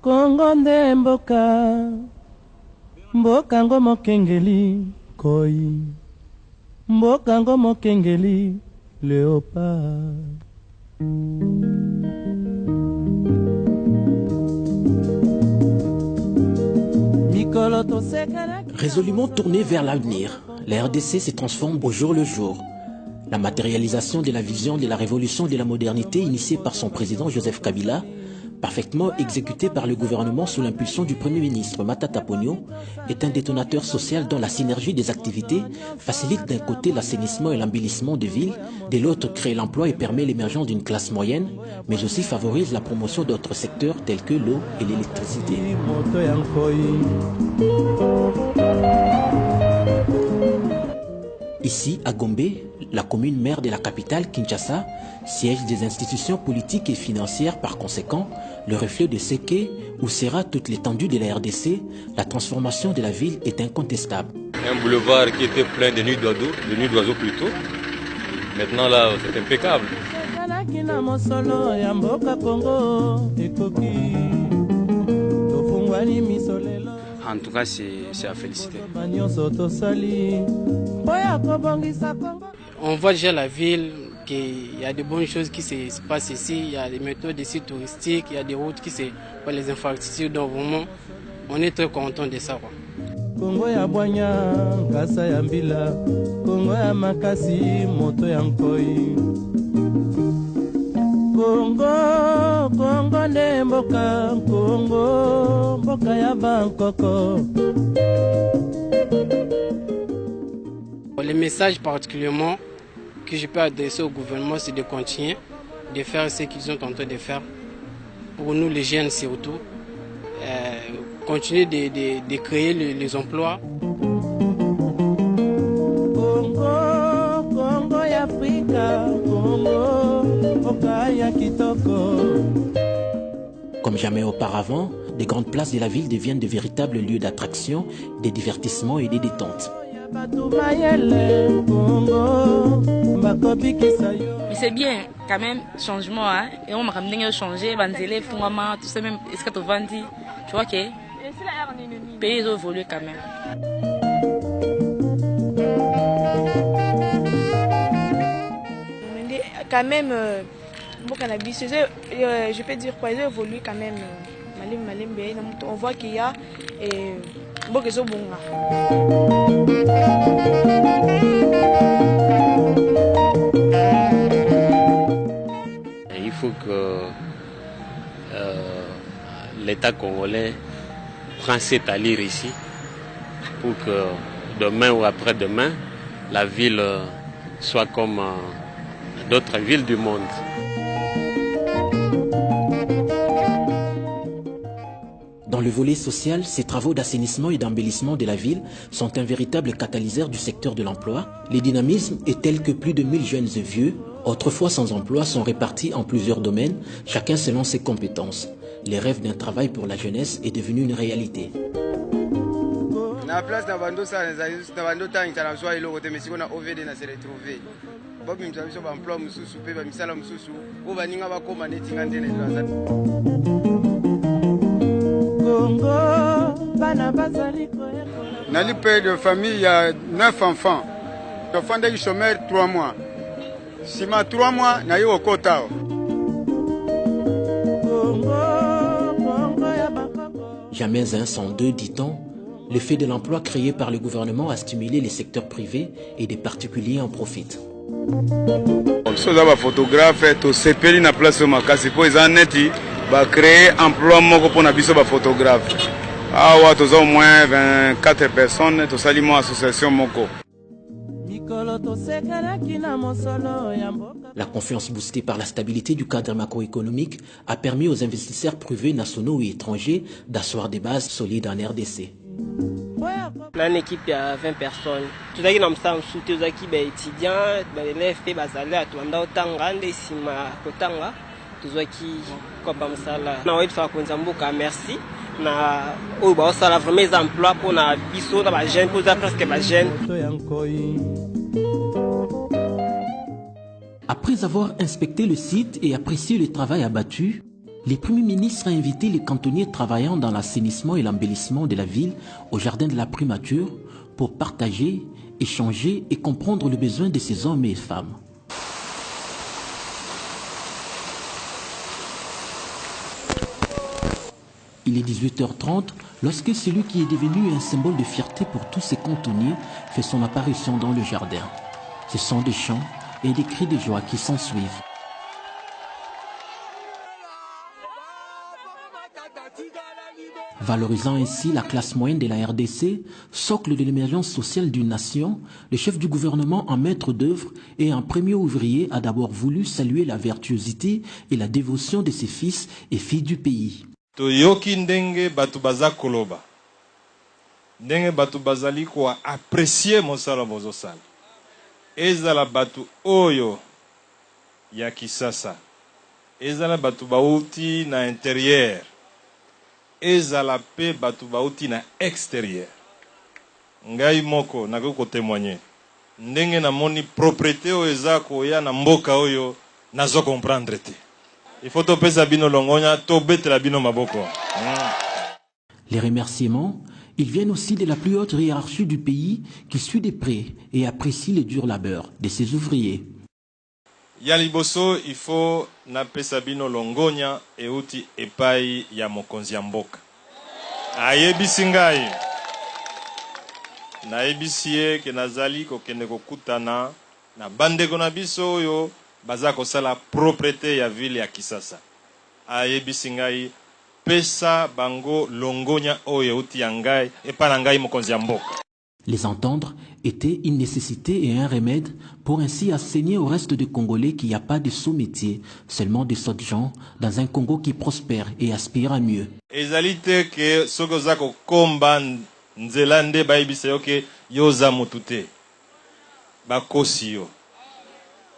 Kongo nde mboka, mboka ngo mokengeli koi, mboka ngo mokengeli léopard. Résolument tournée vers l'avenir, la RDC se transforme au jour le jour. La matérialisation de la vision de la révolution de la modernité initiée par son président Joseph Kabila, parfaitement exécutée par le gouvernement sous l'impulsion du Premier ministre Matata Ponyo, est un détonateur social dont la synergie des activités facilite d'un côté l'assainissement et l'embellissement de villes, de l'autre crée l'emploi et permet l'émergence d'une classe moyenne, mais aussi favorise la promotion d'autres secteurs tels que l'eau et l'électricité. Ici, à Gombe, la commune mère de la capitale, Kinshasa, siège des institutions politiques et financières. Par conséquent, le reflet de ce qu'est ou sera toute l'étendue de la RDC, la transformation de la ville est incontestable. Un boulevard qui était plein de nids d'oiseaux plutôt. Maintenant là, c'est impeccable. En tout cas, c'est à féliciter. On voit déjà la ville, qu'il y a de bonnes choses qui se passent ici, il y a des méthodes ici touristiques, il y a des routes qui se font, les infrastructures, donc vraiment, on est très content de ça, quoi. Kongo ya Bwanya, Kasa ya Mbila, Kongo ya Makasi, Moto ya Nkoi. Kongo, Kongo nde mboka, Kongo, mboka ya Bangkoko. Le message particulièrement que je peux adresser au gouvernement, c'est de continuer de faire ce qu'ils sont en train de faire. Pour nous, les jeunes surtout, continuer de créer les emplois. Congo, Congo ya Afrika, Congo, Oka ya Kitoko. Comme jamais auparavant, les grandes places de la ville deviennent de véritables lieux d'attraction, de divertissement et de détente. Mais c'est bien quand même changement, hein? Et on m'a ramené à changer, banzele, fungama, tout ça même, est-ce que tu vendis? Tu vois que les pays ont évolué quand même. Quand même, je peux dire quoi, ils ont évolué quand même. On voit qu'il y a il faut que l'État congolais prenne cette allure ici pour que demain ou après-demain, la ville soit comme d'autres villes du monde. Dans le volet social, ces travaux d'assainissement et d'embellissement de la ville sont un véritable catalyseur du secteur de l'emploi. Le dynamisme est tel que plus de 1000 jeunes et vieux, autrefois sans emploi, sont répartis en plusieurs domaines, chacun selon ses compétences. Le rêve d'un travail pour la jeunesse est devenu une réalité. Nali père de famille, il y a 9 enfants. L'enfant est chômeur 3 mois. Si ma 3 mois, n'a eu au quota. Jamais un sans deux, dit-on, le fait de l'emploi créé par le gouvernement a stimulé les secteurs privés et des particuliers en profitent. Si vous avez un photographe, tu sais pas na place au makasi pour les annetti, va créer emploi moko pour nabiso ba photographe. Ah ouais, tu as au moins 24 personnes, tu as une association moko. La confiance boostée par la stabilité du cadre macroéconomique a permis aux investisseurs privés nationaux et étrangers d'asseoir des bases solides en RDC. Une équipe il y a 20 personnes. Tout ça qui nous sommes soutenu aux étudiants, les élèves, les bazalaires, tout le monde est sima kotanga, tout ça qui comme ça là. On va faire konzambuka merci. Na au ba ça la vraiment emploi pour na biso na ba jeune pour presque ba jeune. Après avoir inspecté le site et apprécié le travail abattu, Le Premier ministre a invité les cantonniers travaillant dans l'assainissement et l'embellissement de la ville au jardin de la primature pour partager, échanger et comprendre le besoin de ces hommes et femmes. Il est 18h30 lorsque celui qui est devenu un symbole de fierté pour tous ces cantonniers fait son apparition dans le jardin. Ce sont des chants et des cris de joie qui s'ensuivent. Valorisant ainsi la classe moyenne de la RDC, socle de l'émergence sociale d'une nation, le chef du gouvernement en maître d'œuvre et un premier ouvrier a d'abord voulu saluer la vertuosité et la dévotion de ses fils et filles du pays. Toyoki ndenge batu baza koloba. Ndenge batu bazali ko apprécier mosala bozosala. Ezala batu oyo ya kisasa. Ezala batu bauti na intérieur. Ezala pe batu bauti na extérieur. Ngai moko na ko témoigner. Ndenge na moni propriété oyo eza ko ya na mboka oyo nazo comprendre te. Il faut topesa bino longonya to betela bino maboko. Les remerciements, ils viennent aussi de la plus haute hiérarchie du pays qui suit de près et apprécie le dur labeur de ses ouvriers. Ya liboso, il faut na pesa bino longonya euti epai ya mokonzi ya mboka. Ayebisi ngai. Na ebisie ke nazali ko kende ko kutana na bandeko na biso oyo baza kosala propriété ya ville ya Kisasa. Ayebisi ngai pesa bango longonya oyo euti ya ngai epa na ngai mokonzi ya mboka. Les entendre était une nécessité et un remède pour ainsi enseigner au reste des Congolais qu'il n'y a pas de sous-métier, seulement des sots gens dans un Congo qui prospère et aspire à mieux. Ezalite ke soko zako komba nzelande baibise yoke yoza mutute. Bakosi yo.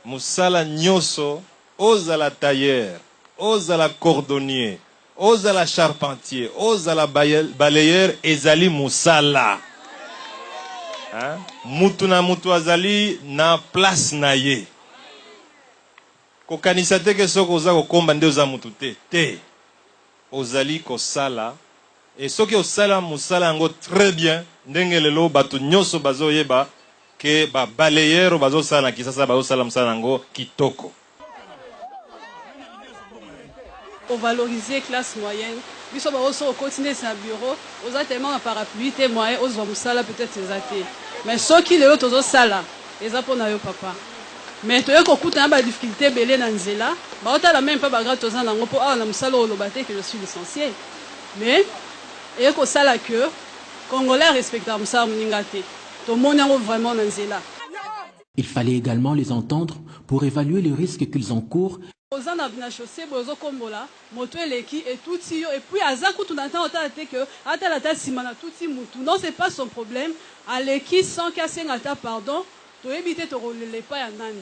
Musala nyoso, ozala tailleur, ozala cordonnier, ozala charpentier, ozala balayeur, ezali musala. Mutu na mutu azali na place na ye. Kokanisa te ke soko oza kokomba nde oza mutu te. Te. Ozali kosala. Et soki osala musala yango très bien, ndenge lelo batu nyoso bazo yeba ke ba balayeur bazo sala na Kisasa bazo sala musala yango kitoko. Pour valoriser classe moyenne, biso ba oso continuer sa bureau, oza tellement na parapluie te moyen ozo musala peut-être ces athées. Mais ceux qui le tozo sala, eza pona yo papa. Mais to yeko kuta ba difficulté belé na nzela, ba otala même pas ba grand toza na ngopo na musala olobate que je suis licencié. Mais yeko sala que Congolais respectent musala mningate. To moni yango vraiment na nzela. Il fallait également les entendre pour évaluer les risques qu'ils encourent. Oza na bina chaussée bozo kombola moto eleki et tout yo et puis azaku tunata otate que ata la ta simana tout mutu non c'est pas son problème aleki sans casser ngata pardon to éviter to relele pas ya nani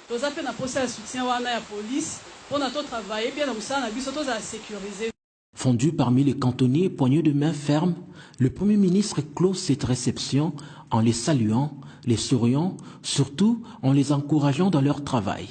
toza pe na posa soutien wana ya police pour na to travailler bien na musana na biso to za sécuriser. Fondu parmi les cantonniers poignée de main ferme, le Premier ministre clôt cette réception en les saluant, les souriant, surtout en les encourageant dans leur travail.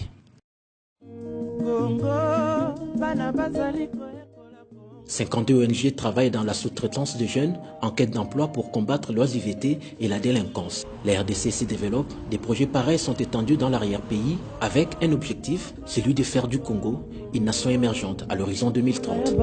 52 ONG travaillent dans la sous-traitance de jeunes en quête d'emploi pour combattre l'oisiveté et la délinquance. La RDC se développe, des projets pareils sont étendus dans l'arrière-pays avec un objectif, celui de faire du Congo une nation émergente à l'horizon 2030.